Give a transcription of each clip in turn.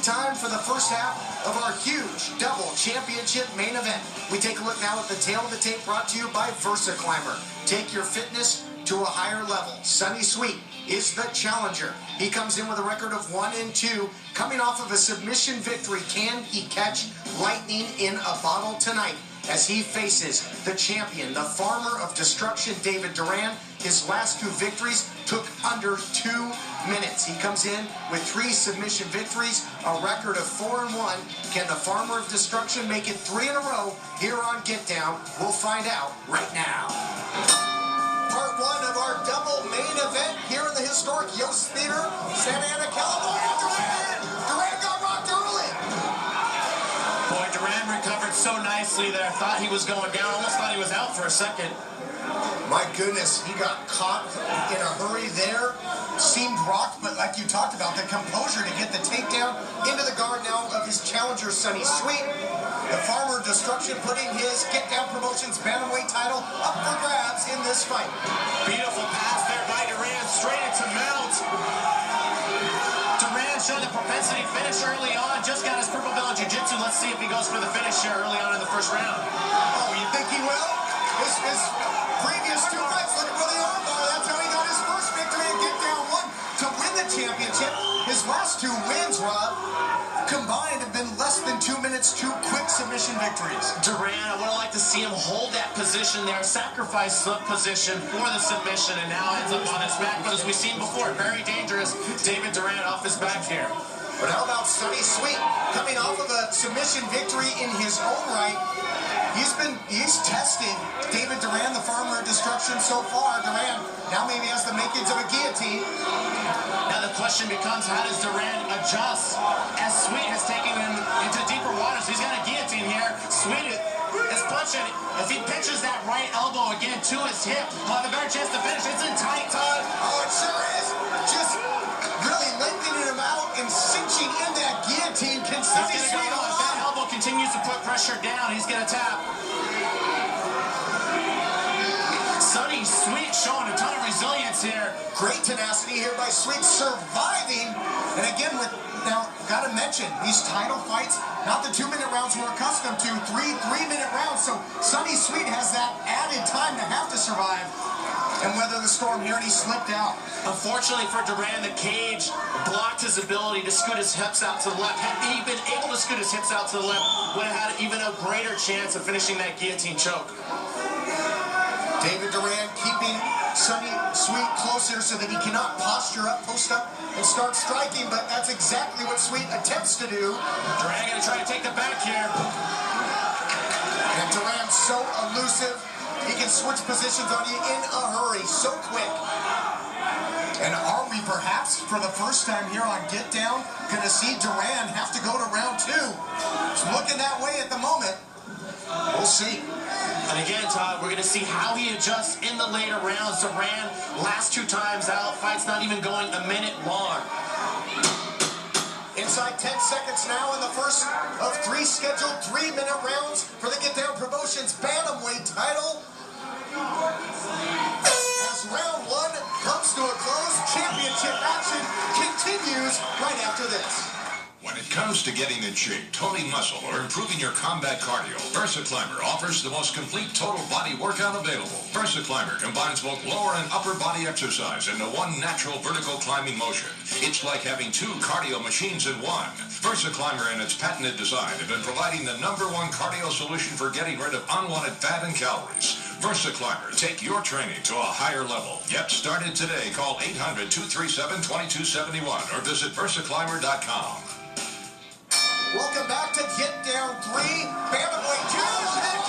time for the first half of our huge double championship main event. We take a look now at the tail of the tape brought to you by VersaClimber. Take your fitness to a higher level. Sonny Sweet is the challenger. He comes in with a record of 1-2, coming off of a submission victory. Can he catch lightning in a bottle tonight as he faces the champion, the farmer of destruction, David Duran? His last two victories took under 2 minutes. He comes in with 3 submission victories, a record of 4-1. Can the farmer of destruction make it 3 in a row here on Get Down? We'll find out right now. Part 1 of our double main event here in the historic Yost Theater, Santa Ana, California. Duran got rocked early. Boy, Duran recovered so nicely there. Thought he was going down. Almost thought he was out for a second. My goodness, he got caught in a hurry there. Seemed rocked, but like you talked about, the composure to get the takedown into the guard now of his challenger, Sonny Sweet. The farmer of destruction putting his Get Down Promotions bantamweight title up for grabs in this fight. Beautiful pass there by Duran, straight into mount. Duran showed the propensity to finish early on. Just got his purple belt in jiu-jitsu. Let's see if he goes for the finish here early on in the first round. Oh, you think he will? His previous 2 fights looking for the armbar. That's how he got his first victory at Get Down 1 to win the championship. His last 2 wins, Rob, combined have been less than 2 minutes, 2 quick submission victories. Duran, I would like to see him hold that position there, sacrifice the position for the submission, and now ends up on his back. But as we've seen before, very dangerous. David Duran off his back here. But how about Sonny Sweet coming off of a submission victory in his own right? He's tested David Duran, the farmer of destruction, so far. Duran now maybe has the makings of a guillotine. Now the question becomes, how does Duran adjust as Sweet has taken him into deeper waters? He's got a guillotine here. Sweet is punching. If he pinches that right elbow again to his hip, he'll have a better chance to finish. It's in tight, Todd. Oh, it sure is. Just really lengthening him out and cinching in that guillotine. Can Sonny Sweet hold on? That elbow continues to put pressure down. He's going to tap. Sonny Sweet showing a ton of resilience here. Great tenacity here by Sweet, surviving. And again, now, got to mention, these title fights, not the 2-minute rounds we're accustomed to, 3-minute rounds. So Sonny Sweet has that added time to have to survive and weather the storm here, and he slipped out. Unfortunately for Duran, the cage blocked his ability to scoot his hips out to the left. Had he been able to scoot his hips out to the left, would have had even a greater chance of finishing that guillotine choke. David Duran keeping Sonny Sweet closer so that he cannot posture up, post up, and start striking, but that's exactly what Sweet attempts to do. Duran going to try to take the back here. And Duran's so elusive, he can switch positions on you in a hurry, so quick. And are we perhaps, for the first time here on Get Down, going to see Duran have to go to round 2? It's looking that way at the moment. We'll see. And again, Todd, we're going to see how he adjusts in the later rounds. Duran, last 2 times out, fight's not even going a minute long. Inside 10 seconds now in the first of 3 scheduled 3-minute rounds for the Get Down Promotions bantamweight title. As round 1 comes to a close, championship action continues right after this. When it comes to getting in shape, toning muscle, or improving your combat cardio, VersaClimber offers the most complete total body workout available. VersaClimber combines both lower and upper body exercise into one natural vertical climbing motion. It's like having 2 cardio machines in one. VersaClimber and its patented design have been providing the #1 cardio solution for getting rid of unwanted fat and calories. VersaClimber, take your training to a higher level. Get started today. Call 800-237-2271 or visit VersaClimber.com. Welcome back to Get Down 3, bantamweight championship.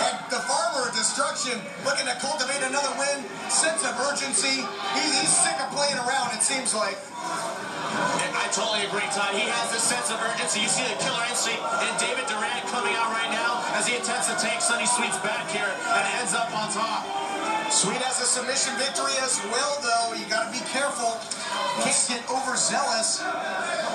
And the farmer of destruction looking to cultivate another win, sense of urgency. He's sick of playing around, it seems like. I totally agree, Todd. He has this sense of urgency. You see the killer instinct in David Duran coming out right now as he attempts to take Sonny Sweet's back here and ends up on top. Sweet has a submission victory as well, though. You got to be careful. Can't get overzealous.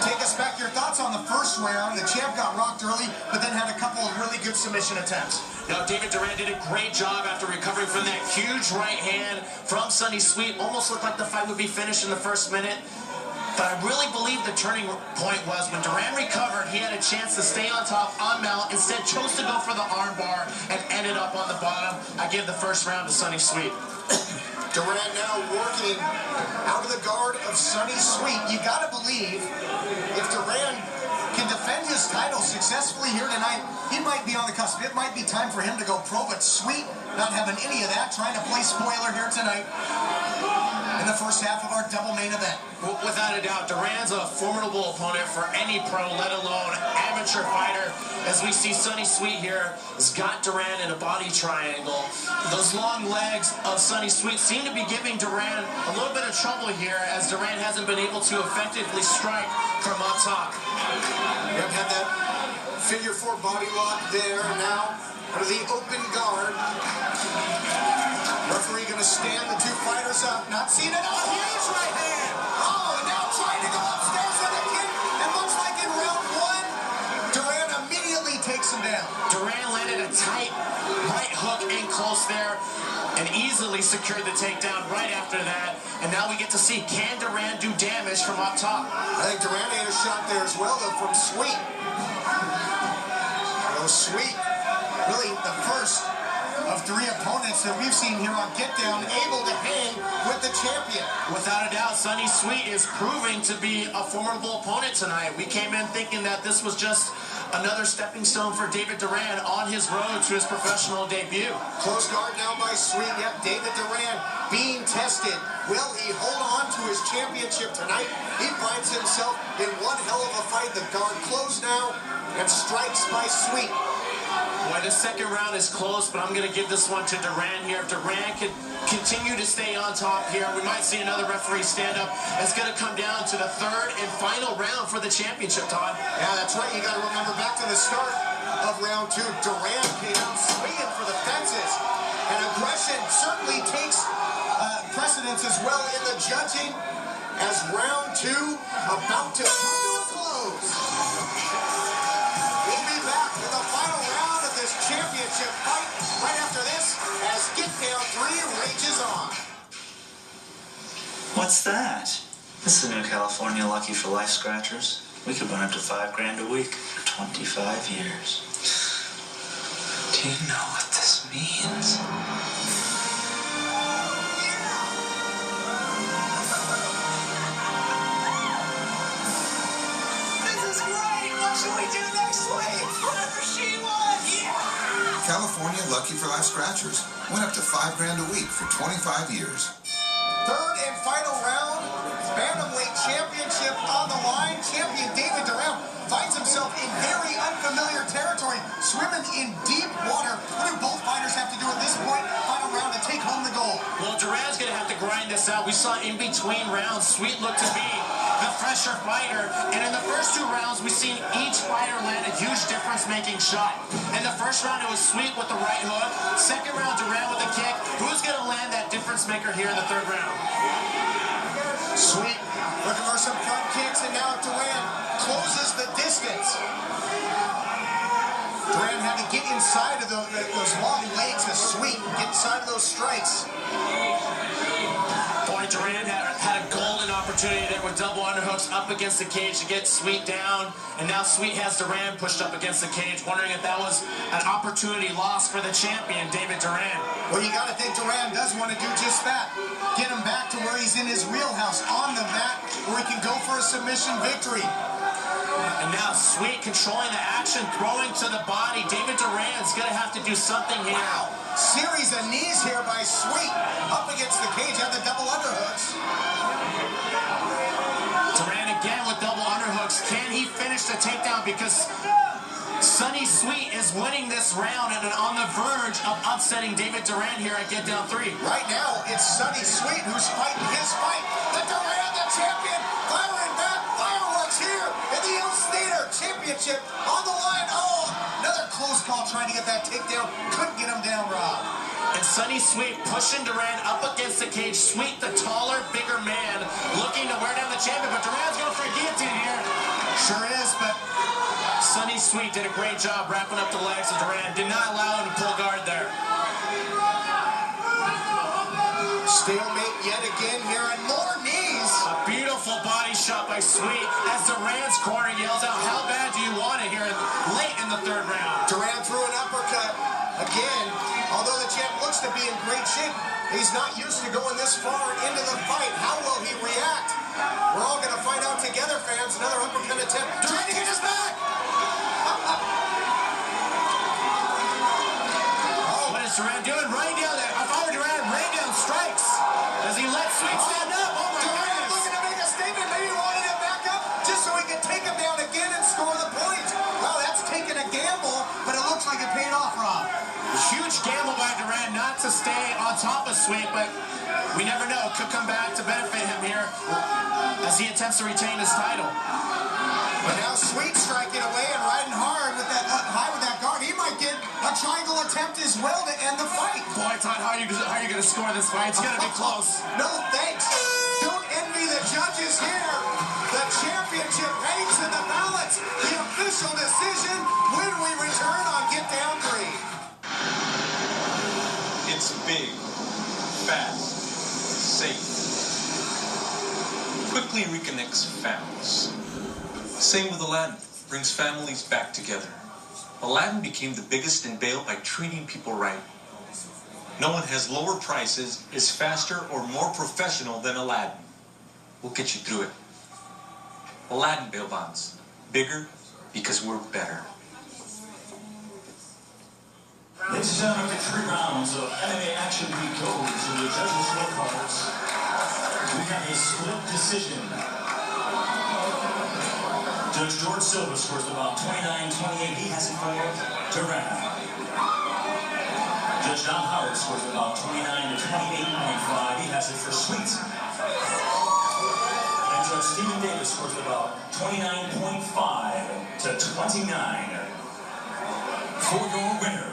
Take us back, your thoughts on the first round. The champ got rocked early, but then had a couple of really good submission attempts. Now, David Duran did a great job after recovering from that huge right hand from Sonny Sweet. Almost looked like the fight would be finished in the first minute. But I really believe the turning point was when Duran recovered, he had a chance to stay on top, on mount, instead chose to go for the arm bar and ended up on the bottom. I give the first round to Sonny Sweet. Duran now working out of the guard of Sonny Sweet. You gotta believe if Duran can defend his title successfully here tonight, he might be on the cusp. It might be time for him to go pro, but Sweet not having any of that, trying to play spoiler here tonight in the first half of our double main event. Without a doubt, Duran's a formidable opponent for any pro, let alone amateur fighter. As we see Sonny Sweet here has got Duran in a body triangle. Those long legs of Sonny Sweet seem to be giving Duran a little bit of trouble here, as Duran hasn't been able to effectively strike from up top. Yep, had that figure four body lock there. Now under the open guard. Referee going to stand the two fighters up. Not seeing it. Oh, huge right hand. Oh, and now trying to go upstairs and a kick. It looks like in round one, Duran immediately takes him down. Duran landed a tight right hook in close there and easily secured the takedown right after that. And now we get to see, can Duran do damage from up top? I think Duran had a shot there as well, though, from Sweet. Oh, Sweet. Really the first of three opponents that we've seen here on GetDown able to hang with the champion. Without a doubt, Sonny Sweet is proving to be a formidable opponent tonight. We came in thinking that this was just another stepping stone for David Duran on his road to his professional debut. Close guard now by Sweet. Yep, David Duran being tested. Will he hold on to his championship tonight? He finds himself in one hell of a fight. The guard closed now and strikes by Sweet. Boy, the second round is close, but I'm going to give this one to Duran here. If Duran can continue to stay on top here, we might see another referee stand up. It's going to come down to the third and final round for the championship, Todd. Yeah, that's right. You got to remember back to the start of round two. Duran came out swinging for the fences, and aggression certainly takes precedence as well in the judging as round two about to come to a close. We'll be back with the final round of this championship fight right after this as GetDown 3 rages on. What's that? This is a new California Lucky for Life Scratchers. We could win up to $5 grand a week for 25 years. Do you know what this means? California Lucky for Life Scratchers. Win up to $5 grand a week for 25 years. Third and final round. Bantamweight championship on the line. Champion David Duran finds himself in very unfamiliar territory, swimming in deep water. What do both fighters have to do at this point? Final round to take home the gold. Well, Duran's going to have to grind this out. We saw in between rounds, Sweet looked to be the fresher fighter. And in the first two rounds, we've seen each fighter land a huge difference-making shot. In the first round, it was Sweet with the right hook. Second round, Duran with a kick. Who's going to land that difference maker here in the third round? Sweet looking for some front kicks, and now Duran closes the distance. Duran had to get inside of those long legs of Sweet and get inside of those strikes. Boy, Duran had a golden opportunity there with double underhooks up against the cage to get Sweet down. And now Sweet has Duran pushed up against the cage, wondering if that was an opportunity lost for the champion, David Duran. Well, you got to think Duran does want to do just that. Get him back to where he's in his wheelhouse, on the mat, where he can go for a submission victory. And now Sweet controlling the action, throwing to the body. David Duran's going to have to do something here. Wow. Series of knees here by Sweet. Up against the cage, have the double underhooks. Duran again with double underhooks. Can he finish the takedown? Because Sonny Sweet is winning this round and on the verge of upsetting David Duran here at GetDown 3. Right now, it's Sonny Sweet who's fighting his fight. But Duran, the champion, firing back. Fireworks here in the Youth Theater. Championship on the line. Oh, another close call trying to get that takedown. Couldn't get him down, Rob. And Sonny Sweet pushing Duran up against the cage. Sweet, the taller, bigger man, looking to wear down the champion. But Duran's going for a guillotine here. Sure is, but Sonny Sweet did a great job wrapping up the legs of Duran. Did not allow him to pull guard there. stalemate yet again here, and more knees. A beautiful Beautiful body shot by Sweet as Duran's corner yells out, how bad do you want it here late in the third round? Duran threw an uppercut. Again, although the champ looks to be in great shape, he's not used to going this far into the fight. How will he react? We're all going to find out together, fans. Another uppercut attempt. Duran to get his back! What is Duran doing? Running down there. Father Duran rained down strikes as he let Sweet stand up. Oh my Duran goodness. looking to make a statement. Maybe he wanted him back up just so he could take him down again and score the point. Wow, that's taking a gamble, but it looks like it paid off, Rob. Huge gamble by Duran not to stay on top of Sweet, but we never know. It could come back to benefit him here as he attempts to retain his title. But now Sweet striking away and riding hard with that high with that guard. He might get a triangle attempt as well to end the fight. Boy, Todd, how are you going to score this fight? It's going to be close. No thanks. Don't envy the judges here. The championship hangs in the balance. The official decision when we return on Get Down 3. It's big, fast, safe. Quickly reconnects families. Same with Aladdin, brings families back together. Aladdin became the biggest in bail by treating people right. No one has lower prices, is faster, or more professional than Aladdin. We'll get you through it. Aladdin bail bonds. Bigger because we're better. Ladies and gentlemen, after 3 rounds of MMA action, we go to the judges' scorecards. We have a split decision. Judge George Silva scores about 29-28. He has it for Duran. Judge Don Howard scores about 29 to 28.5. He has it for Sweet. And Judge Stephen Davis scores about 29.5 to 29 for your winner.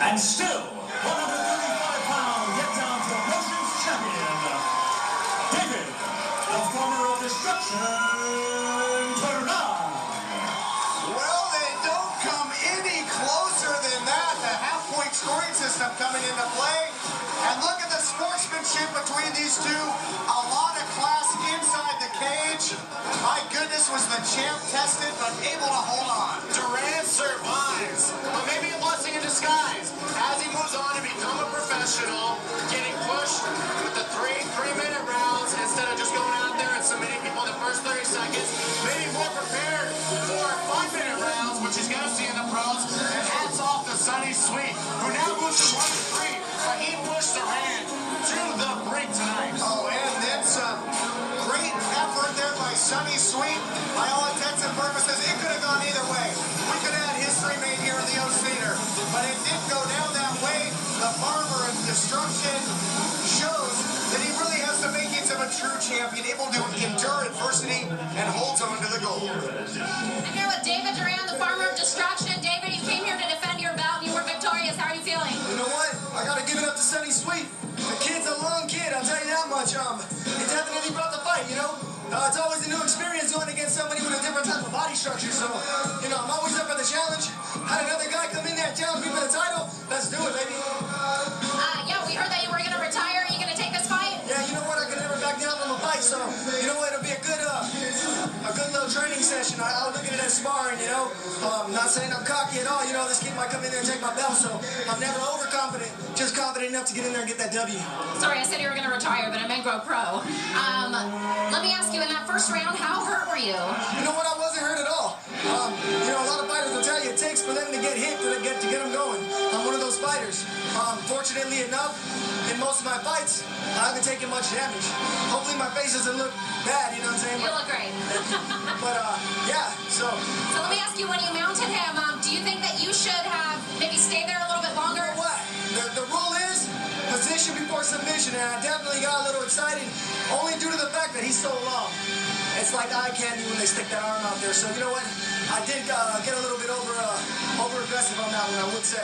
And still, 135-pound GetDown Promotions champion, David, the former of Destruction, Duran. Well, they don't come any closer than that. The half-point scoring system coming into play. And look at the sportsmanship between these two. A lot of class inside the cage. My goodness, was the champ tested, but able to hold on. Duran survives, but maybe a blessing in disguise as he moves on to become a professional, getting pushed with the three-minute rounds instead of just going out there and submitting people in the first 30 seconds. Maybe more prepared for 5-minute rounds, which he's going to see in the pros. And hats off to Sonny Sweet, who now moves to 1-3, but he pushed Duran to the brink tonight. Oh, and then some great effort there by Sonny Sweet. By all intents and purposes, it could have gone either way. We could have had history made here in the Oaks Theater, but it didn't go down that way. The farmer of destruction shows that he really has the makings of a true champion, able to endure adversity and holds on to the goal. I'm here with David Duran, the farmer of destruction. David, you came here to defend your belt. You were victorious. How are you feeling? You know what? I gotta give it up to Sonny Sweet. The kid's a long kid, I'll tell you that much. He definitely brought the fight, you know? It's always a new experience going against somebody with a different type of body structure, so, you know, I'm always up for the challenge. Had another guy come in there and challenge me for the title. Let's do it, baby. Yeah, we heard that you were going to retire. Are you going to take this fight? Yeah, you know what? I can never back down from a fight, so, you know what? It'll be a good little training session. I'll look at it as sparring, you know? Not saying I'm cocky at all, you know, this kid might come in there and take my belt, so I'm never overconfident, just confident enough to get in there and get that W. Sorry, I said you were going to retire, but I meant go pro. Let me ask you, in that first round, how hurt were you? You know what? I wasn't hurt at all. You know, a lot of fighters will tell you it takes for them to get hit to get them going. I'm one of those fighters. Fortunately enough, in most of my fights, I haven't taken much damage. Hopefully my face doesn't look bad, you know what I'm saying? You look great. But, yeah, so let me ask you, when you mounted him, do you think that you should have maybe stayed there a little bit longer? You know what? The rule is position before submission, and I definitely got a little excited, only due to the fact that he's so long. It's like eye candy when they stick that arm out there. So, you know what? I did get a little bit over aggressive on that one, I would say.